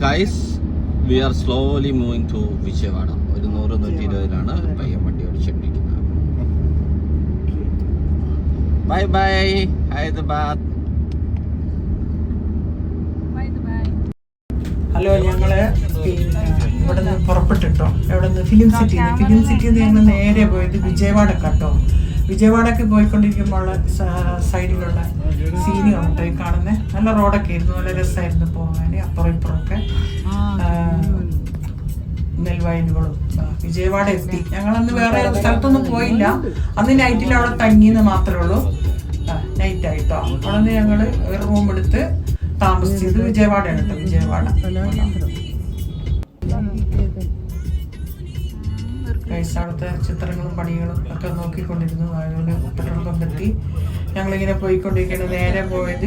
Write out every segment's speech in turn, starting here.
Guys we are slowly moving to Vijayawada. ഒരു 100-120 പയ്യൻ വണ്ടി ഓടിച്ചോണ്ടിരിക്കുന്നത്. Bye bye Hyderabad. ഹലോ, ഞങ്ങള് ഇവിടെ നിന്ന് പുറപ്പെട്ടിട്ടോ. എവിടെ നിന്ന്? ഫിലിം സിറ്റിയിൽ നിന്ന് ഞങ്ങൾ നേരെ പോയത് വിജയവാഡക്കാട്ടോ. വിജയവാഡക്ക് പോയിക്കൊണ്ടിരിക്കുമ്പോൾ സൈഡിലുള്ള സീനി കണ്ടോ ഈ കാണുന്നത്. നല്ല റോഡൊക്കെ ആയിരുന്നു, നല്ല രസമായിരുന്നു പോകാൻ. അപ്പുറം ഇപ്പുറമൊക്കെ നെൽവയലുകളും. വിജയവാഡ എത്തി. ഞങ്ങളന്ന് വേറെ സ്ഥലത്തൊന്നും പോയില്ല. അന്ന് നൈറ്റിൽ അവിടെ തങ്ങിയെന്ന് മാത്രമേ ഉള്ളൂ. നൈറ്റായിട്ടോ. അവിടെ നിന്ന് ഞങ്ങൾ ഒരു റൂം എടുത്ത് താമസിച്ചത് വിജയവാഡയാണ് കേട്ടോ. വിജയവാഡ അവിടുത്തെ ചിത്രങ്ങളും പണികളും ഒക്കെ നോക്കിക്കൊണ്ടിരുന്നു. അതുകൊണ്ട് പെട്രോൾ പമ്പെത്തി. ഞങ്ങളിങ്ങനെ പോയിക്കൊണ്ടിരിക്കുന്നത്. നേരെ പോയത്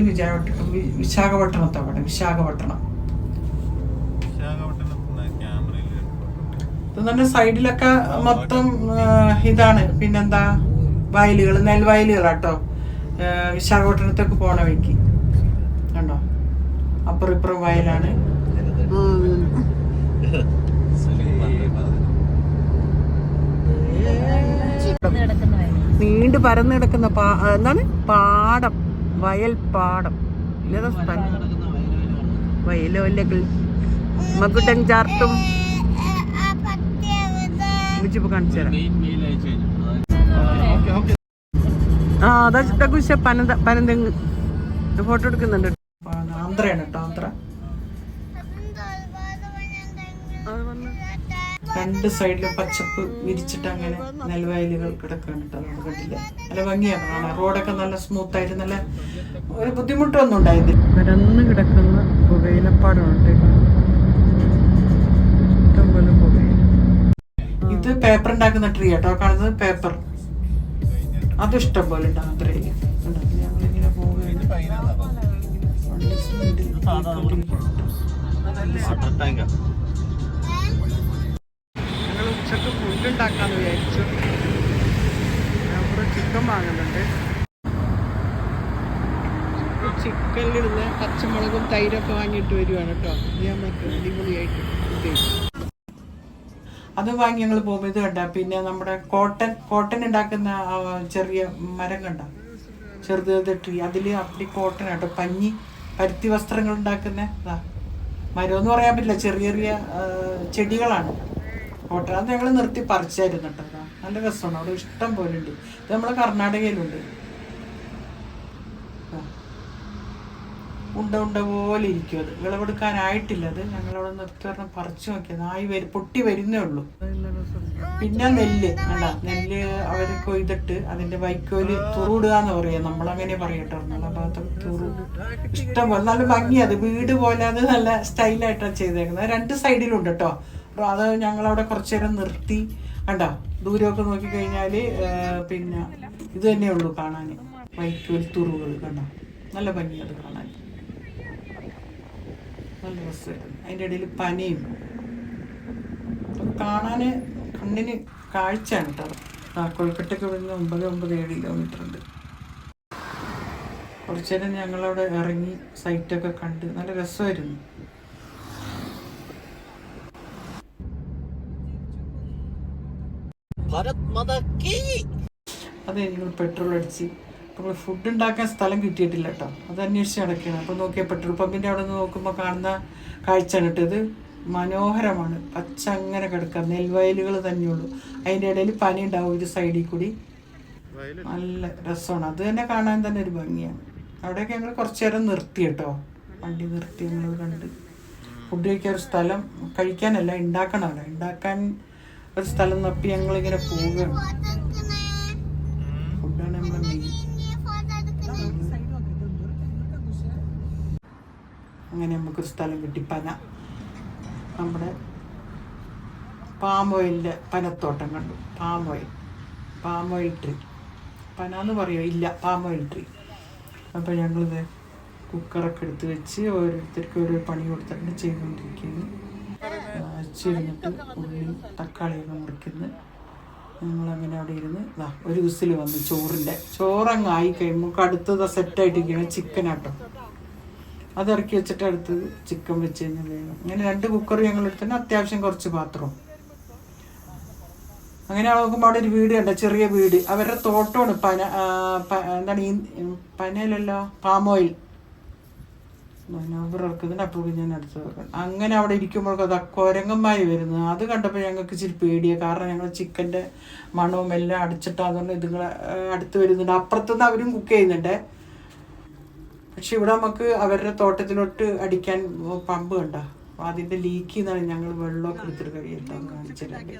വിശാഖപട്ടണത്തോടെ. വിശാഖപട്ടണം തന്നെ സൈഡിലൊക്കെ മൊത്തം ഇതാണ്. പിന്നെന്താ, വയലുകൾ, നെൽവയലുകളാട്ടോ. വിശാഖപട്ടണത്തേക്ക് പോണ വഴിക്ക് കണ്ടോ, അപ്പുറം ഇപ്പുറം വയലാണ്. നീണ്ടു പരന്നു കിടക്കുന്ന എന്താണ് പാടം, വയൽ പാടം. ഇല്ലാതെ സ്ഥലം വയലോലകൾ മകുട്ടൻ ചാർത്തും കാണിച്ചു തരാം. അതാ ചിട്ടകുശ പനന്തെങ്ങ് ഫോട്ടോ എടുക്കുന്നുണ്ട്. ആന്ധ്രയാണ് കേട്ടോ, ആന്ധ്ര. രണ്ട് സൈഡിലും പച്ചപ്പ് വിരിച്ചിട്ട് അങ്ങനെ നെൽവയലുകൾ കിടക്കുകയാണ് കേട്ടോ. നമ്മൾ കണ്ടില്ല, നല്ല ഭംഗിയാണ് കാണാൻ. റോഡൊക്കെ നല്ല സ്മൂത്ത് ആയിട്ട്, നല്ല ഒരു ബുദ്ധിമുട്ടൊന്നും ഉണ്ടായത്. പരന്ന് കിടക്കുന്ന പുകയിലപ്പാടമുണ്ട്. ഇഷ്ടംപോലെ പുകയില. ഇത് പേപ്പർ ഉണ്ടാക്കുന്ന ട്രീ കേട്ടോ കാണുന്നത്. പേപ്പർ അത് ഇഷ്ടം പോലെ ഉണ്ട് ആന്ധ്രയിൽ. ഞങ്ങളിങ്ങനെ പോവുകയാണ്. ഞങ്ങൾ ഉച്ചക്ക് ഫുഡ് ഉണ്ടാക്കാന്ന് വിചാരിച്ചു. നമ്മുടെ ചിക്കൻ വാങ്ങുന്നുണ്ട്. ചിക്കനിലിടുന്ന പച്ചമുളകും തൈരൊക്കെ വാങ്ങിയിട്ട് വരുവാണ് കേട്ടോ. ഇത് നമുക്ക് അടിപൊളിയായിട്ട് അത് വാങ്ങി ഞങ്ങൾ പോകുമ്പോൾ ഇത് കണ്ട. പിന്നെ നമ്മുടെ കോട്ടൺ ഉണ്ടാക്കുന്ന ചെറിയ മരം കണ്ട, ചെറുത് ട്രീ. അതിൽ അപ്പടി കോട്ടൺ കേട്ടോ, പരുത്തി വസ്ത്രങ്ങൾ ഉണ്ടാക്കുന്ന മരം എന്ന് പറയാൻ പറ്റില്ല, ചെറിയ ചെറിയ ചെടികളാണ് കോട്ടൺ. അത് ഞങ്ങൾ നിർത്തി പറിച്ചായിരുന്നു കേട്ടോ. നല്ല രസമാണ്. അവിടെ ഇഷ്ടം പോലെ ഉണ്ട്. ഇത് നമ്മളെ കർണാടകയിലുണ്ട്. ഉണ്ട പോലെ ഇരിക്കും. അത് വിളവെടുക്കാനായിട്ടില്ല. അത് ഞങ്ങളവിടെ നിർത്തി പറഞ്ഞാൽ പറിച്ചു നോക്കിയത്. പൊട്ടി വരുന്നേ ഉള്ളൂ. പിന്നെ നെല്ല് കണ്ട, നെല്ല് അവർ കൊയ്തിട്ട് അതിന്റെ വൈക്കോല് തുറുടുക എന്ന് പറയാം. നമ്മളങ്ങനെ പറയട്ടോ. നല്ല ഭാഗത്തൊക്കെ തുറു ഇഷ്ടം പോലെ നല്ല ഭംഗിയത്. വീട് പോലെ അത് നല്ല സ്റ്റൈലായിട്ടാണ് ചെയ്തേക്കുന്നത്. രണ്ട് സൈഡിലുണ്ട് കേട്ടോ. അത് ഞങ്ങളവിടെ കുറച്ചു നേരം നിർത്തി കണ്ടോ. ദൂരമൊക്കെ നോക്കിക്കഴിഞ്ഞാൽ പിന്നെ ഇത് തന്നെയുള്ളൂ കാണാൻ, വൈക്കോൽ തുറുകൾ കണ്ടോ. നല്ല ഭംഗിയത് കാണാൻ, നല്ല രസമായിരുന്നു. അതിൻ്റെ ഇടയിൽ പനിയും കാണാൻ കണ്ണിന് കാഴ്ചയാണ് കേട്ടോ. കൊൽക്കട്ടയ്ക്ക് ഇവിടുന്ന് 9-7 കിലോമീറ്റർ ഉണ്ട്. കുറച്ചു നേരം ഞങ്ങളവിടെ ഇറങ്ങി സൈറ്റൊക്കെ കണ്ട് നല്ല രസമായിരുന്നു. അതെ, നിങ്ങൾ പെട്രോൾ അടിച്ച്. നമ്മൾ ഫുഡ് ഉണ്ടാക്കാൻ സ്ഥലം കിട്ടിയിട്ടില്ല കേട്ടോ. അത് അന്വേഷിച്ച് നടക്കുകയാണ്. അപ്പോൾ നോക്കിയാൽ പെട്രോൾ പമ്പിൻ്റെ അവിടെ നിന്ന് നോക്കുമ്പോൾ കാണുന്ന കാഴ്ചയാണ് കേട്ടോ. ഇത് മനോഹരമാണ്. പച്ച അങ്ങനെ കിടക്കുക, നെൽവയലുകൾ തന്നെയുള്ളൂ. അതിൻ്റെ ഇടയിൽ പനി ഉണ്ടാവും ഒരു സൈഡിൽ കൂടി. നല്ല രസമാണ്. അത് തന്നെ കാണാൻ തന്നെ ഒരു ഭംഗിയാണ്. അവിടെയൊക്കെ ഞങ്ങൾ കുറച്ചു നേരം നിർത്തി കേട്ടോ. വണ്ടി നിർത്തി ഞങ്ങൾ കണ്ട്. ഫുഡ് കഴിക്കാൻ ഒരു സ്ഥലം, കഴിക്കാനല്ല ഉണ്ടാക്കണമല്ലോ, ഉണ്ടാക്കാൻ ഒരു സ്ഥലം തപ്പി ഞങ്ങളിങ്ങനെ പോവുകയാണ്. ഫുഡാണ് നമ്മളെ മെയിൻ. അങ്ങനെ നമുക്കൊരു സ്ഥലം കിട്ടി. നമ്മുടെ പാം ഓയിലിൻ്റെ പനത്തോട്ടം കണ്ടു. Palm oil tree. പന എന്ന് പറയുമോ? ഇല്ല, പാം ഓയിൽ ട്രീ. അപ്പോൾ ഞങ്ങളിത് കുക്കറൊക്കെ എടുത്ത് വെച്ച് ഓരോരുത്തർക്ക് ഓരോ പണി കൊടുത്തിട്ട് ചെയ്തുകൊണ്ടിരിക്കുന്നു. വെച്ചിരുന്നിട്ട് ഉള്ളിയും തക്കാളിയൊക്കെ മുറിക്കുന്നു. ഞങ്ങളങ്ങനെ അവിടെ ഇരുന്ന് ഒരു വിസിൽ വന്നു. ചോറങ്ങ് ആയി കഴിയുമ്പോൾ അടുത്തത് സെറ്റായിട്ടിരിക്കുകയാണ് ചിക്കനാട്ടോ. അത് ഇറക്കി വെച്ചിട്ട് അടുത്ത് ചിക്കൻ വെച്ച് കഴിഞ്ഞാൽ വേഗം. അങ്ങനെ 2 കുക്കർ ഞങ്ങൾ എടുത്തിട്ട് അത്യാവശ്യം കുറച്ച് പാത്രവും. അങ്ങനെ നോക്കുമ്പോൾ അവിടെ ഒരു വീട് കണ്ട, ചെറിയ വീട്. അവരുടെ തോട്ടമാണ് എന്താണ് ഈ പനയിലല്ലോ, പാമോയിൽ ഇറക്കുന്നുണ്ട്. അപ്പോൾ ഞാൻ അടുത്ത് വെക്കണം. അങ്ങനെ അവിടെ ഇരിക്കുമ്പോഴൊക്കെ അത് കുരങ്ങന്മാര് വരുന്നത്. അത് കണ്ടപ്പോൾ ഞങ്ങൾക്ക് ഇച്ചിരി പേടിയാണ്. കാരണം ഞങ്ങൾ ചിക്കൻ്റെ മണവും എല്ലാം അടിച്ചിട്ടാകുന്നുണ്ട് ഇതുങ്ങളെ അടുത്ത് വരുന്നുണ്ട്. അപ്പുറത്തുനിന്ന് അവരും കുക്ക് ചെയ്യുന്നുണ്ട്. പക്ഷെ ഇവിടെ നമുക്ക് അവരുടെ തോട്ടത്തിലോട്ട് അടിക്കാൻ പമ്പ് കണ്ട, അതിൻ്റെ ലീക്കിൽ നിന്നാണ് ഞങ്ങൾ വെള്ളമൊക്കെ എടുത്തിട്ട് കഴിയട്ടോ കാണിച്ചിട്ടുണ്ട്.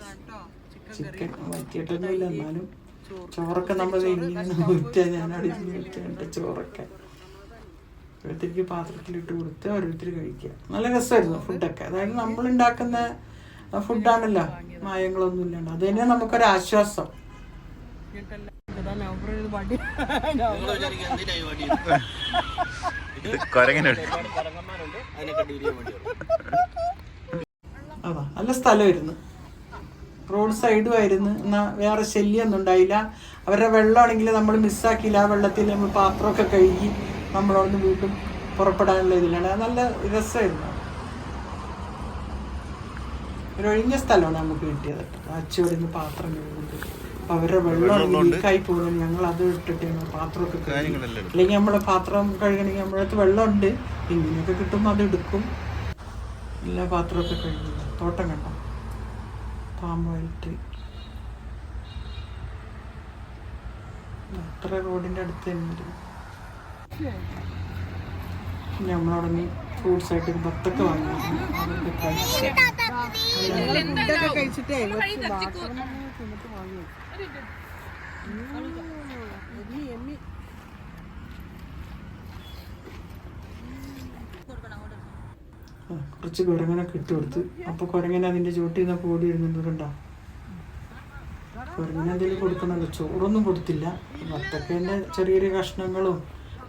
ചിക്കൻ വറ്റിയിട്ടൊന്നുമില്ല, എന്നാലും ചോറൊക്കെ നമ്മൾ ഇങ്ങനെ ഊറ്റാൻ ഞാൻ അടിച്ച് ഊറ്റുന്നുണ്ട്. ചോറൊക്കെ ഓരോരുത്തർക്ക് പാത്രത്തിലിട്ട് കൊടുത്ത് ഓരോരുത്തർ കഴിക്കുക. നല്ല രസമായിരുന്നു ഫുഡൊക്കെ. അതായത് നമ്മളുണ്ടാക്കുന്ന ഫുഡാണല്ലോ, മായങ്ങളൊന്നും ഇല്ലാണ്ട്. അത് തന്നെ നമുക്കൊരാശ്വാസം. അതാ നല്ല സ്ഥലമായിരുന്നു, റോഡ് സൈഡും ആയിരുന്നു. എന്നാൽ വേറെ ശല്യമൊന്നും ഉണ്ടായില്ല. അവരുടെ വെള്ളമാണെങ്കിൽ നമ്മൾ മിസ്സാക്കിയില്ല. ആ വെള്ളത്തിൽ നമ്മൾ പാത്രമൊക്കെ കഴുകി നമ്മളവിടുന്ന് വീണ്ടും പുറപ്പെടാനുള്ള ഇതിലാണ്. നല്ല രസമായിരുന്നു. ഒരു ഒഴിഞ്ഞ സ്ഥലമാണ് നമുക്ക് കിട്ടിയത്. അച്ചോടെ നിന്ന് പാത്രം കഴുകുന്നത്. അപ്പം അവരുടെ വെള്ളം ലീക്കായി പോകുന്നത് ഞങ്ങൾ അത് ഇട്ടിട്ട് പാത്രമൊക്കെ കഴുകി. അല്ലെങ്കിൽ നമ്മളെ പാത്രം കഴുകണമെങ്കിൽ നമ്മളടുത്ത് വെള്ളമുണ്ട്, ഇങ്ങനെയൊക്കെ കിട്ടുമ്പോൾ അത് എടുക്കും. എല്ലാ പാത്രമൊക്കെ കഴുകി. തോട്ടം കണ്ടോ, പാമ്പോയിൽ ട്രീ. അത്ര റോഡിൻ്റെ അടുത്ത് തന്നെ. നമ്മളവിടെ നിന്ന് ഫ്രൂട്ട്സ് ആയിട്ട് ബത്തൊക്കെ വാങ്ങിയിരുന്നു. അതൊക്കെ കഴിച്ചിട്ടേ കുറച്ച് കുരങ്ങനൊക്കെ ഇട്ട് കൊടുത്ത്. അപ്പോൾ കുരങ്ങനെ അതിൻ്റെ ചോട്ടിൽ നിന്നൊക്കെ ഓടി വരുന്നുണ്ട് കണ്ടോ. കുരങ്ങനെ എന്തെങ്കിലും കൊടുക്കണമല്ലോ. ചോറൊന്നും കൊടുത്തില്ല. വത്തക്കേൻ്റെ ചെറിയൊരു കഷ്ണങ്ങളും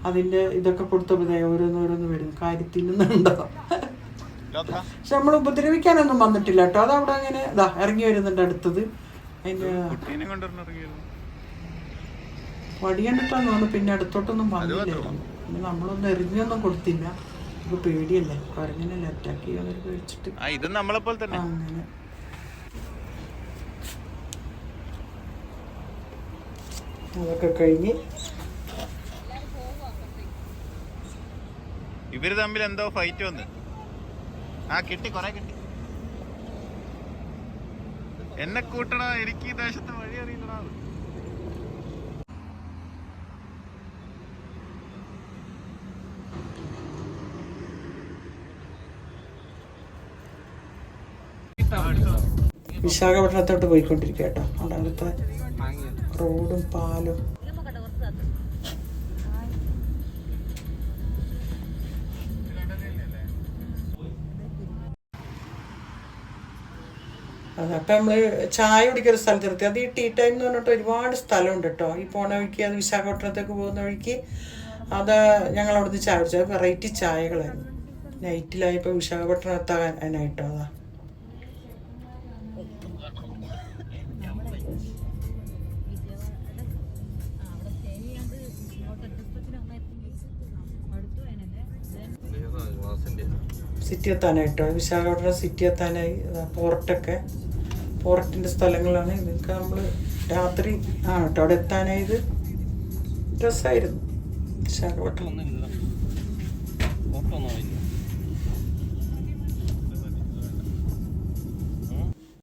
അതിൻ്റെ ഇതൊക്കെ കൊടുത്തപ്പോൾ ഓരോന്നോരോന്ന് വരും. കാര്യത്തിൽ നിന്നുണ്ടാവും. പക്ഷെ നമ്മൾ ഉപദ്രവിക്കാനൊന്നും വന്നിട്ടില്ല കേട്ടോ. അതവിടെ അങ്ങനെ ഇതാ ഇറങ്ങി വരുന്നുണ്ട് അടുത്തത്. അതിൻ്റെ വടി കണ്ടിട്ടാന്ന് തോന്നുന്നു. പിന്നെ അടുത്തോട്ടൊന്നും വന്നില്ലായിരുന്നു. പിന്നെ നമ്മളൊന്നും എറിഞ്ഞൊന്നും കൊടുത്തില്ല. നമുക്ക് പേടിയല്ലേ, കുരങ്ങനല്ലേ അറ്റാക്ക് ചെയ്യാൻ പേടിച്ചിട്ട്. അങ്ങനെ അതൊക്കെ കഴിഞ്ഞ് ഇവര് തമ്മിൽ എന്തോ ഫൈറ്റ് വന്ന്. കിട്ടി, കൊറേ കിട്ടി. എന്നെ കൂട്ടണോ, എനിക്ക് ഈ ദേശത്തെ വഴി അറിയില്ലടാ. വിശാഖപട്ടണത്തോട്ട് പോയിക്കൊണ്ടിരിക്കുക കേട്ടോ. അവിടുത്തെ റോഡും പാലും അപ്പം നമ്മൾ ചായ കുടിക്കൊരു സ്ഥലത്ത് നിർത്തി. അത് ഈ ടീ ടൈം എന്ന് പറഞ്ഞിട്ട് ഒരുപാട് സ്ഥലമുണ്ട് കേട്ടോ. ഈ പോണ വഴിക്ക്, അത് വിശാഖപട്ടണത്തേക്ക് പോകുന്ന വഴിക്ക്, അത് ഞങ്ങൾ അവിടുന്ന് ചായ കുടിച്ചത്. വെറൈറ്റി ചായകളായിരുന്നു. നൈറ്റിലായപ്പോൾ വിശാഖപട്ടണം എത്താനായിട്ടോ. അതാ സിറ്റി എത്താനായിട്ടോ. വിശാഖപട്ടണം സിറ്റി എത്താനായി. പോർട്ടൊക്കെ, പോർട്ടിൻ്റെ സ്ഥലങ്ങളാണ് ഇതൊക്കെ. നമ്മൾ രാത്രി കേട്ടോ അവിടെ എത്താനായത്. രസമായിരുന്നു വിശാഖപട്ടണം.